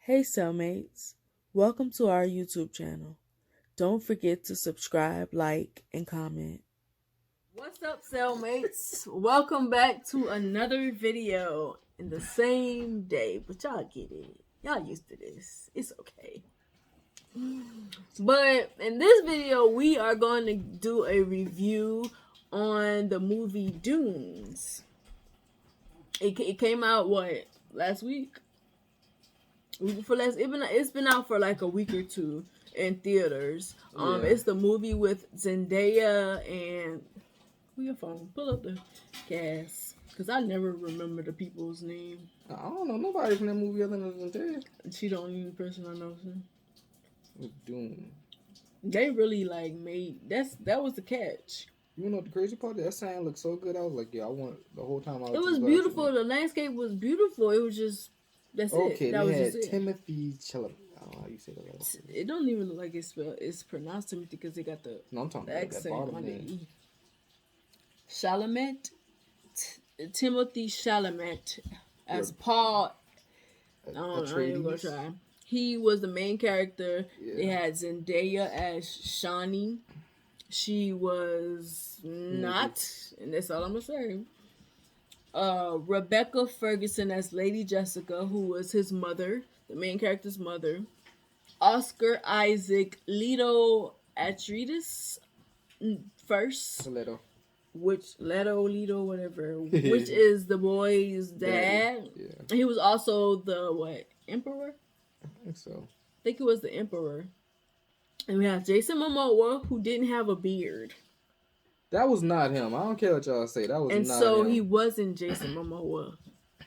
Hey cellmates, welcome to our YouTube channel. Don't forget to subscribe, like, and comment. What's up, cellmates? Welcome back to another video in the same day, but y'all get it. Y'all used to this. It's okay. But in this video, we are going to do a review on the movie Dunes. It came out, last week? It's been out for like a week or two in theaters. It's the movie with Zendaya and pull your phone, pull up the cast, because I never remember the people's name. I don't know nobody from that movie other than Zendaya. She the only person I know. Dune. They really made that was the catch. You know what the crazy part? That sign looked so good. I was like, yeah, I want the whole time. It was beautiful. The landscape was beautiful. It was just that's okay, it. That was had just Timothy Chalamet. I don't know how you say that. It don't even look like it's pronounced Timothy because they got the I'm talking about accent that on the name. E. Chalamet, Timothy Chalamet as Paul. I ain't even gonna try. He was the main character. Yeah. They had Zendaya as Shani. She was not, and that's all I'm gonna say. Rebecca Ferguson as Lady Jessica, who was his mother, the main character's mother. Oscar Isaac Leto Atreides first. Leto. Leto, whatever. Which is the boy's dad. Yeah. He was also the emperor? I think so. I think he was the emperor. And we have Jason Momoa, who didn't have a beard. That was not him. I don't care what y'all say. That was not him. And so he wasn't Jason Momoa.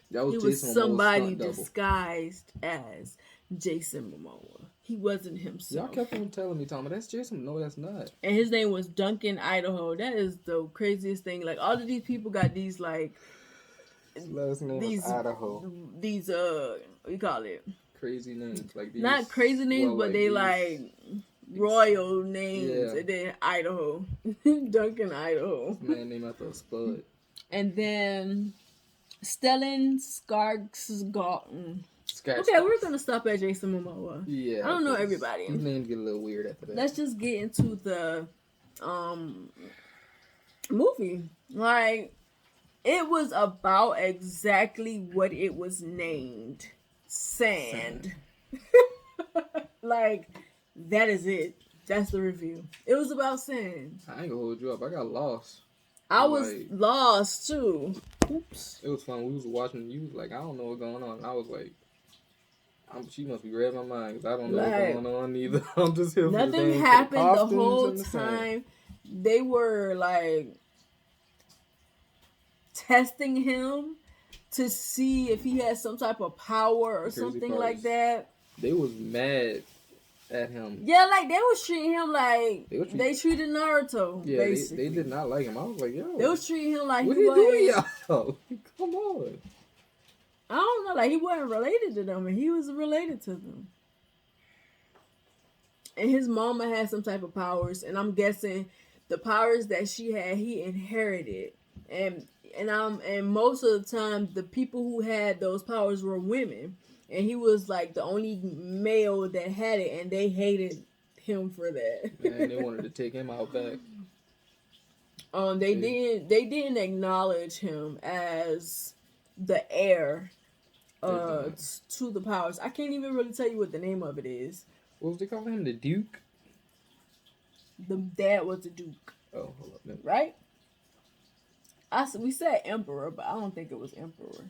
He was somebody disguised as Jason Momoa. He wasn't himself. Y'all kept on telling me, Tom, that's Jason. No, that's not. And his name was Duncan Idaho. That is the craziest thing. Like, all of these people got these, his last name was Idaho. These, what do you call it? Crazy names. Not crazy names, but they royal names. Yeah. And then Idaho. Duncan Idaho. Man named after a spud. And then Stellan Skarsgård. Okay, we're gonna stop at Jason Momoa. Yeah, I don't know everybody. These names get a little weird after that. Let's just get into the movie. It was about exactly what it was named. Sand. That is it. That's the review. It was about sand. I ain't gonna hold you up. I got lost. I was lost too. Oops. It was fun. We was watching. You was like, I don't know what's going on. And I was like, she must be reading my mind because I don't know what's going on either. I'm just here. Nothing happened the whole time. They were testing him to see if he had some type of power or something like that. They was mad at him. Yeah, they was treating him like they treated Naruto. Yeah, basically. They did not like him. I was like, yo. They was treating him like what he was doing, y'all? Come on. I don't know, he wasn't related to them, and he was related to them. And his mama had some type of powers, and I'm guessing the powers that she had, he inherited. And most of the time, the people who had those powers were women. And he was the only male that had it, and they hated him for that. Man, they wanted to take him out back. They didn't acknowledge him as the heir to the powers. I can't even really tell you what the name of it is. What was they calling him? The Duke? The dad was the Duke. Oh, hold up. No. Right? We said Emperor, but I don't think it was Emperor.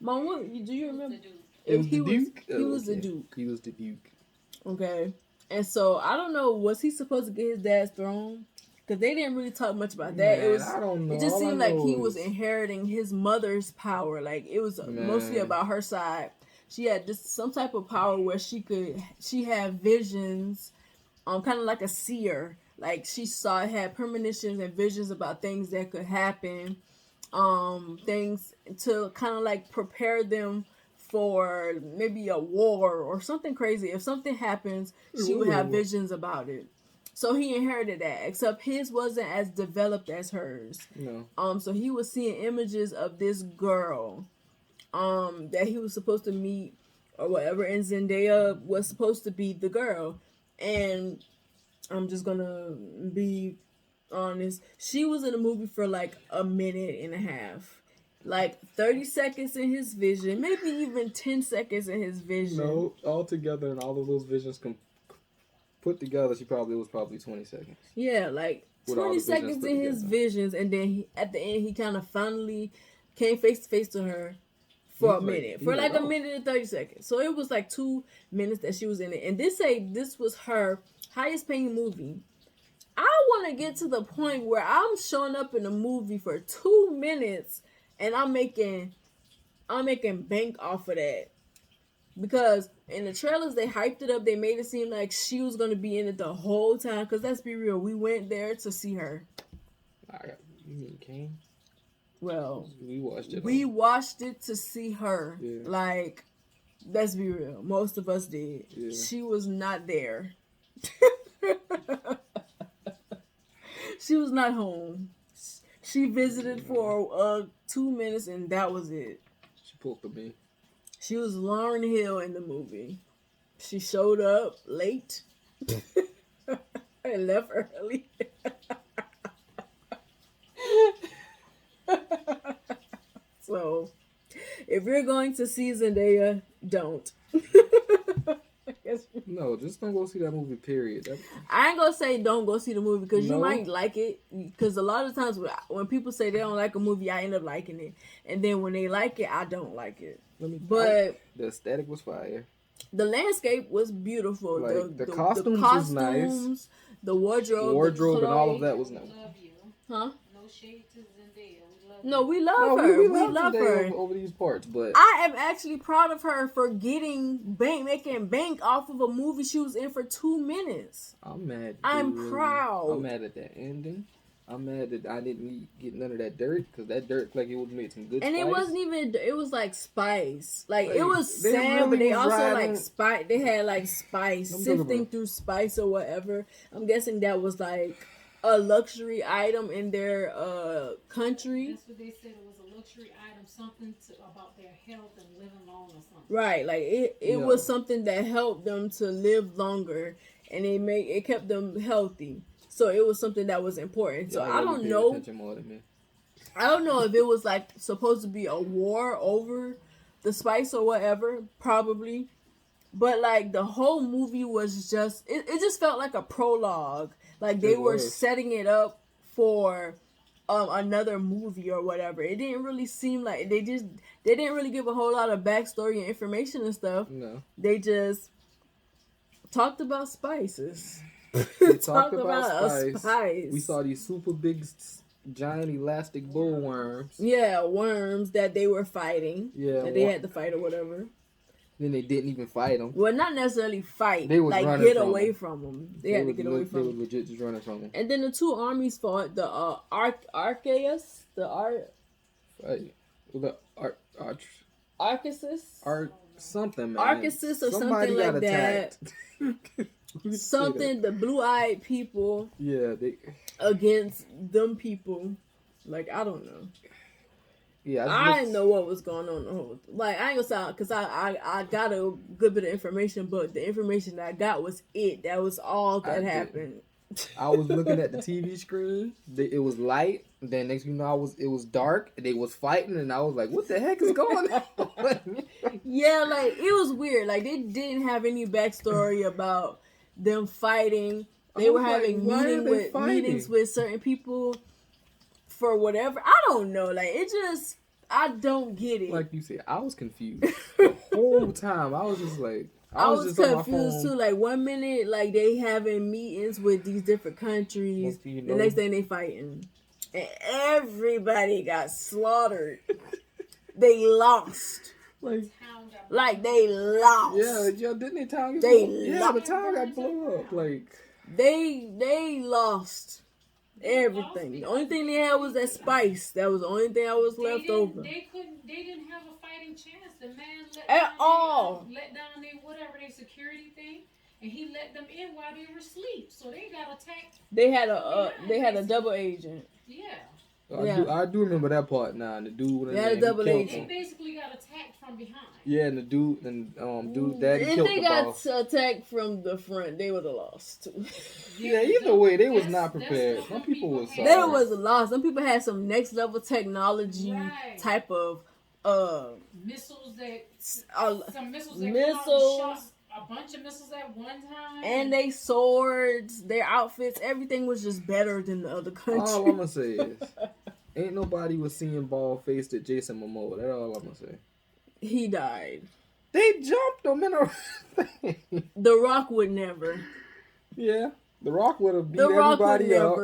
Mom, do you remember? He was the Duke? He was the Duke. He was the Duke. Okay. And so, I don't know, was he supposed to get his dad's throne? Because they didn't really talk much about that. Man, I don't know. It just seemed like he was inheriting his mother's power. It was mostly about her side. She had just some type of power where she had visions, kind of like a seer. She had premonitions and visions about things that could happen, things to kind of prepare them for maybe a war or something crazy. If something happens, she would have visions about it. So he inherited that, except his wasn't as developed as hers. No. So he was seeing images of this girl, that he was supposed to meet or whatever, and Zendaya was supposed to be the girl. And I'm just gonna be honest, she was in the movie for like a minute and a half. Like 30 seconds in his vision, maybe even 10 seconds in his vision. No, all together and all of those visions put together, she was probably 20 seconds. Yeah, like 20 seconds in his visions, and then at the end, he kind of finally came face to face to her for a minute. For like a minute and 30 seconds. So it was like 2 minutes that she was in it. And this was her highest paying movie. I want to get to the point where I'm showing up in a movie for 2 minutes and I'm making bank off of that. Because in the trailers, they hyped it up. They made it seem like she was going to be in it the whole time. Because let's be real, we went there to see her. You mean Kane? Well, we watched it. We watched it to see her. Yeah. Like, let's be real. Most of us did. Yeah. She was not there. She was not home. She visited for 2 minutes and that was it. She pulled for me. She was Lauryn Hill in the movie. She showed up late and left early. So, if you're going to see Zendaya, don't. No, just don't go see that movie, period. I ain't gonna say don't go see the movie because you might like it. Because a lot of times when people say they don't like a movie, I end up liking it. And then when they like it, I don't like it. But the aesthetic was fire. The landscape was beautiful. Like, the costumes was nice. The wardrobe, and all of that was nice. Huh? No shade to Zendaya. We love her. We love her over these parts, but I am actually proud of her for making bank off of a movie she was in for 2 minutes. I'm mad. I'm proud. I'm mad at that ending. I'm mad that I didn't get none of that dirt because that dirt like it would have made some good. And spice. It wasn't even. It was like spice. Like it was sand, but they also like spice. They had like spice sifting through spice or whatever. I'm guessing that was like a luxury item in their country. That's what they said. It was a luxury item, something about their health and living long or something. Right, like it was something that helped them to live longer, and it kept them healthy. So it was something that was important. So I don't know. I don't know if it was like supposed to be a war over the spice or whatever, probably. But like the whole movie was just it just felt like a prologue. Like they were setting it up for another movie or whatever. It didn't really seem like they didn't really give a whole lot of backstory and information and stuff. No. They just talked about spices. They talked about spice. We saw these super big, giant elastic bull worms. Yeah, worms that they were fighting. Yeah. That they had to fight or whatever. Then they didn't even fight them. Well, not necessarily fight. They was like get away from them. They had to get away from them. They were legit just running from them. And then the two armies fought. The Arceus, Arceus, something, man. Arceus or something like that. Something, the blue-eyed people. Yeah, against them people. Like, I don't know. Yeah, I didn't know what was going on. Like, I ain't gonna sound, because I got a good bit of information, but the information that I got was it. That was all that happened. I was looking at the TV screen. It was light. Then next thing you know, it was dark. They was fighting, and I was like, "What the heck is going on?" Yeah, like it was weird. Like they didn't have any backstory about them fighting. They were having meetings with certain people for whatever. I don't know. Like it just, I don't get it. Like you said, I was confused the whole time. I was just like. I was just confused too. Like 1 minute, like they having meetings with these different countries. The next thing they fighting, and everybody got slaughtered. They lost. Like they lost. Yeah. Didn't they town? The town got blown up. Like they lost everything. The only thing they had was that spice. That was the only thing that was left over. They didn't have a fighting chance. The man let down their security thing, and he let them in while they were asleep. So they got attacked. They had a double agent. Yeah. I do remember that part now. And the dude and Yeah, double They agent. basically got attacked from behind. Yeah, and the dude daddy If killed they the got boss. attacked from the front, they would have lost too. Yeah, either way, they was not prepared. Some people was sorry. They was lost. Some people had some next level technology type of missiles that some missiles missiles. Shot a bunch of missiles at one time. And they swords, their outfits, everything was just better than the other country. All I'm gonna say is, ain't nobody was seeing bald faced at Jason Momoa. That's all I'm gonna say. He died. They jumped him in a. The Rock would never. Yeah, The Rock would have beat everybody up.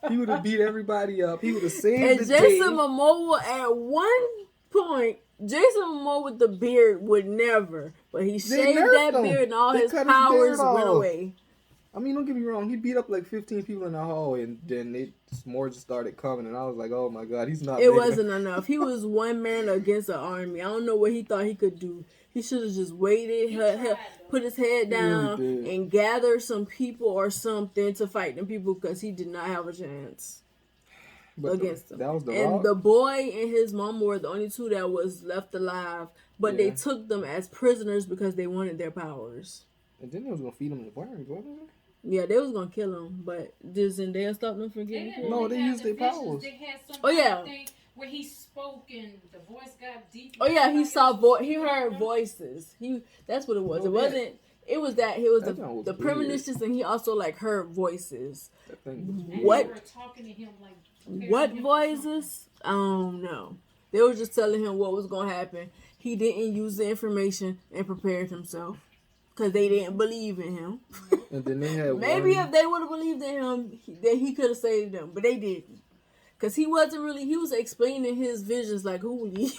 He would have beat everybody up. He would have saved the day. And Jason Momoa at one point, Jason Momoa with the beard would never, but he shaved that beard and all his powers went away. I mean, don't get me wrong. He beat up like 15 people in the hallway, and then more just started coming, and I was like, oh my God, he's not. It wasn't enough. He was one man against an army. I don't know what he thought he could do. He should have just waited, put his head down, and gathered some people or something to fight them people because he did not have a chance against them. That was and the boy and his mom were the only two that was left alive, but they took them as prisoners because they wanted their powers. And then they was gonna feed them the worms, wasn't they? Yeah, they was gonna kill him, but did Zendaya stop them from getting killed? No, they used their powers. They had some thing where he spoke and the voice got deep. Oh yeah, he heard voices. That's what it was. It wasn't. It was that he was the premonitions, and he also like heard voices. What? They were talking to him like. What voices? I don't know. They were just telling him what was gonna happen. He didn't use the information and prepared himself because they didn't believe in him. And then they had maybe if they would have believed in him, he could have saved them, but they didn't. Because he wasn't really, he was explaining his visions like Huli.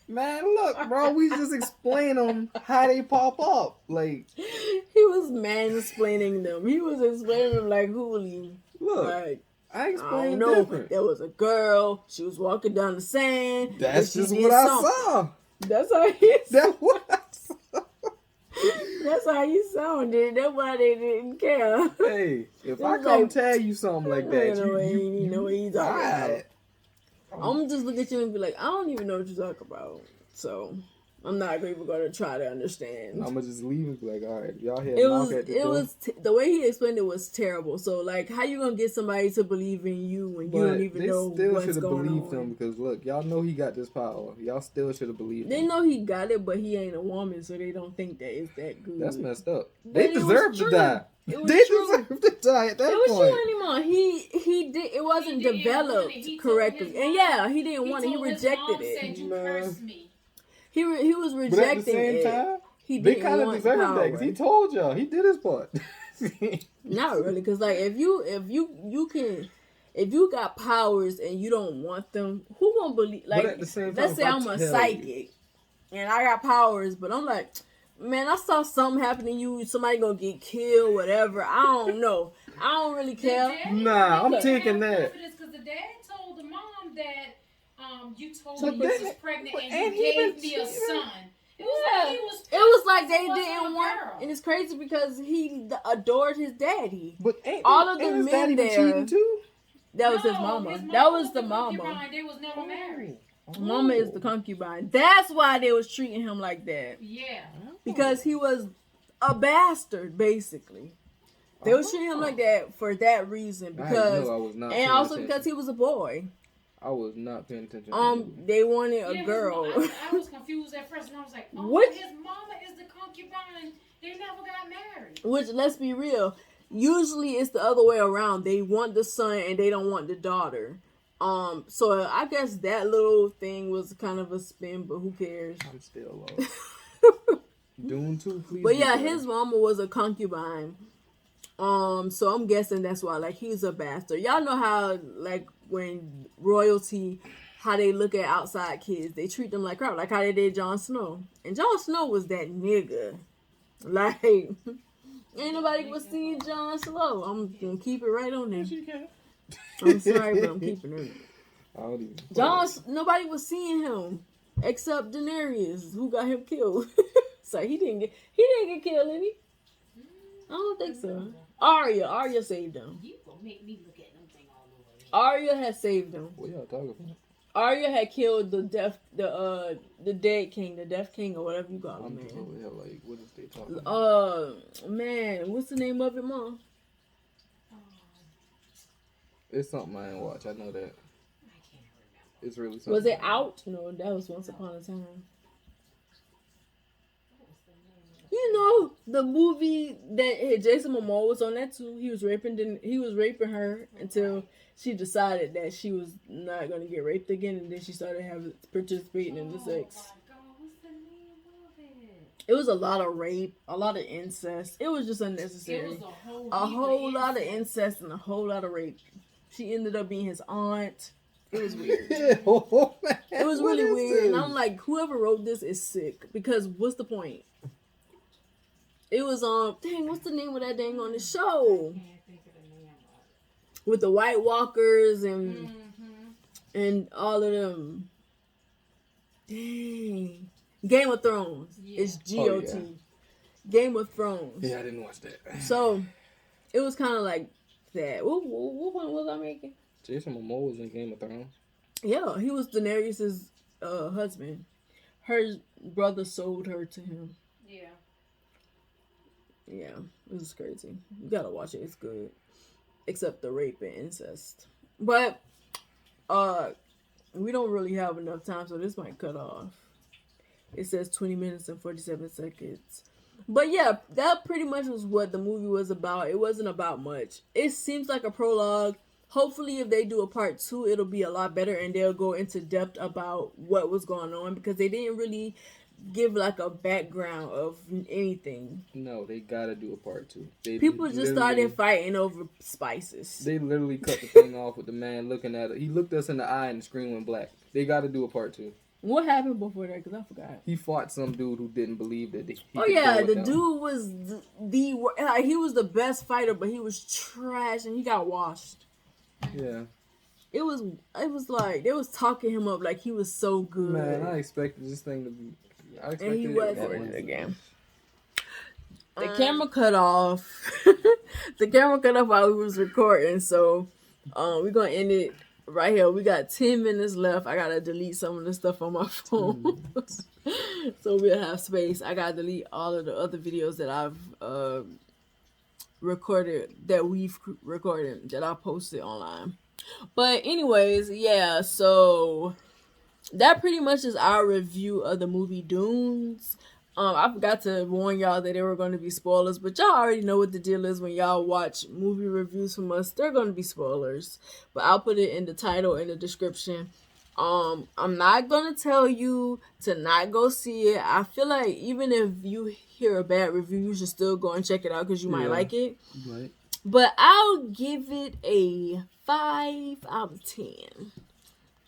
Man, look, bro, we just explain them how they pop up. Like, he was mansplaining them. He was explaining them like Huli. Look, like, I explained different. There was a girl. She was walking down the sand. That's just what I saw. That's how he That's what I saw. That's how you sounded. That's why they didn't care. Hey, if I come tell you something like that, you know what he's talking about. I'm gonna just look at you and be like, I don't even know what you're talking about. So I'm not even gonna try to understand. I'm gonna just leave and be like, all right, y'all here knock at the door. The way he explained it was terrible. So like, how you gonna get somebody to believe in you when you don't even know what's going on? They still should have believed him because look, y'all know he got this power. Y'all still should have believed him. They know he got it, but he ain't a woman, so they don't think that it's that good. That's messed up. They deserve to die. They deserve to die at that point. It was true anymore. He did. It wasn't developed correctly, and yeah, he didn't want it. He rejected it. Said, you cursed me. He was rejecting but at the same time, they kind of deserved that because he told y'all he did his part. Not really, because like if you got powers and you don't want them, who gonna believe? Like, but at the same time, let's say I'm a psychic and I got powers, but I'm like, man, I saw something happen to you. Somebody gonna get killed, whatever. I don't know. I don't really care. Nah, I'm taking that. Because the dad told the mom that you told me you was pregnant and you gave me a son. It was like they didn't want, and it's crazy because he adored his daddy. But all of the men there, too? That was his mama. That was the mama. They was never married. Mama is the concubine. That's why they was treating him like that. Yeah. Because he was a bastard, basically. They was treating him like that for that reason. Because and also because he was a boy. I was not paying attention. They wanted a girl. I was confused at first, and I was like, "Oh, his mama is the concubine. They never got married." Which, let's be real, usually it's the other way around. They want the son and they don't want the daughter. So I guess that little thing was kind of a spin, but who cares? I'm still lost. Dune 2, please. But yeah, his mama was a concubine. So I'm guessing that's why, like, he's a bastard. Y'all know how, like, when royalty, how they look at outside kids, they treat them like crap, like how they did Jon Snow. And Jon Snow was that nigga. Like, ain't nobody was seeing Jon Snow. I'm gonna keep it right on there. I'm sorry, but I'm keeping it. Nobody was seeing him except Daenerys, who got him killed. So he didn't get killed, did he? I don't think so. Arya saved him. You gonna make me look at them thing all over Arya had saved him. What y'all talking about? Arya had killed the dead king, the death king, or whatever you call him, man. Like, what is they talking about? Man, what's the name of it, Mom? It's something I ain't watch. I know that. I can't remember. It's really something. Was it out? No, that was Once Upon a Time. You know the movie that Jason Momoa was on that too. He was raping her until she decided that she was not gonna get raped again, and then she started participating in the sex. Oh my God, what's the name of it? It was a lot of rape, a lot of incest. It was just unnecessary. It was A whole lot of incest and a whole lot of rape. She ended up being his aunt. It was weird. It was really weird. And I'm like, whoever wrote this is sick. Because what's the point? It was dang, what's the name of that dang on the show? I can't think of the name of it. With the White Walkers and all of them. Dang. Game of Thrones. Yeah. It's GOT. Oh, yeah. Game of Thrones. Yeah, I didn't watch that. So it was kind of like that. What point was I making? Jason Momoa was in Game of Thrones. Yeah, he was Daenerys' husband. Her brother sold her to him. Yeah. Yeah, it was crazy. You gotta watch it. It's good. Except the rape and incest. But we don't really have enough time, so this might cut off. It says 20 minutes and 47 seconds. But yeah, that pretty much was what the movie was about. It wasn't about much. It seems like a prologue. Hopefully, if they do a part 2, it'll be a lot better and they'll go into depth about what was going on, because they didn't really give like a background of anything. No, they gotta do a part 2. People just started fighting over spices. They literally cut the thing off with the man looking at it. He looked us in the eye and the screen went black. They gotta do a part 2. What happened before that? Because I forgot. He fought some dude who didn't believe that he Oh could yeah, go with the them. dude was like, he was the best fighter, but he was trash and he got washed. Yeah. It was like they was talking him up like he was so good. Man, I expected this thing to be. And he wasn't again. The Uh. camera cut off. The camera cut off while we was recording, so we're gonna end it right here. We got 10 minutes left. I gotta delete some of the stuff on my phone. So we'll have space. I gotta delete all of the other videos that I've recorded, that we've recorded, that I posted online. But anyways, yeah, so that pretty much is our review of the movie Dunes. I forgot to warn y'all that there were going to be spoilers, but y'all already know what the deal is when y'all watch movie reviews from us. They're going to be spoilers, but I'll put it in the title and the description. I'm not going to tell you to not go see it. I feel like even if you hear a bad review, you should still go and check it out because you might like it. Right. But I'll give it a 5 out of 10.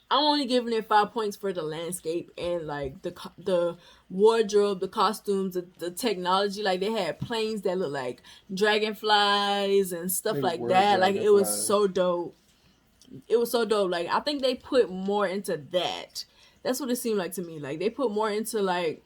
I'm only giving it 5 points for the landscape and like the wardrobe, the costumes, the technology. Like they had planes that look like dragonflies and stuff like that. Like it was so dope. It was so dope. Like I think they put more into that. That's what it seemed like to me. Like they put more into like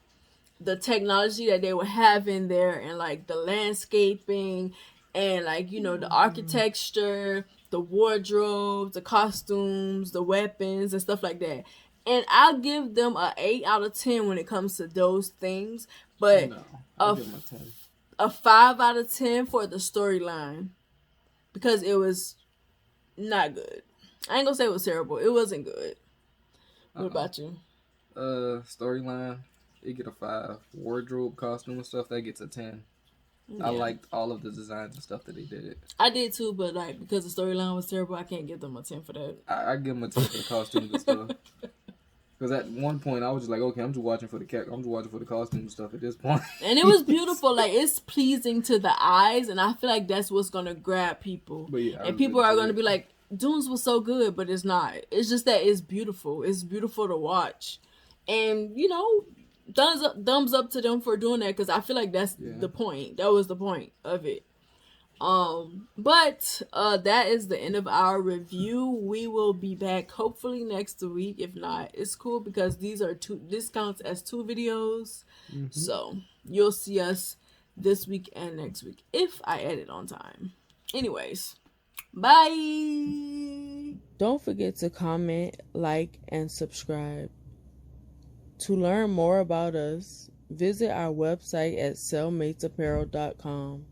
the technology that they would have in there and like the landscaping and like, you know, the architecture, the wardrobes, the costumes, the weapons and stuff like that. And I'll give them a 8 out of 10 when it comes to those things. But a 5 out of 10 for the storyline. Because it was not good. I ain't gonna say it was terrible. It wasn't good. What about you? Storyline, it get a 5. Wardrobe, costume and stuff, that gets a 10. Yeah. I liked all of the designs and stuff that they did. I did too, but like because the storyline was terrible, I can't give them a 10 for that. I give them a 10 for the costumes and stuff. Because at one point I was just like, okay, I'm just watching for the costume and stuff at this point. And it was beautiful, like it's pleasing to the eyes, and I feel like that's what's gonna grab people. But yeah, and people are gonna be like, Dunes was so good, but it's not. It's just that it's beautiful. It's beautiful to watch, and you know. Thumbs up to them for doing that because I feel like that's the point. That was the point of it. But that is the end of our review. We will be back hopefully next week. If not, it's cool because this counts as 2 videos. So you'll see us this week and next week if I edit on time. Anyways, Bye. Don't forget to comment, like, and subscribe. To learn more about us, visit our website at cellmatesapparel.com.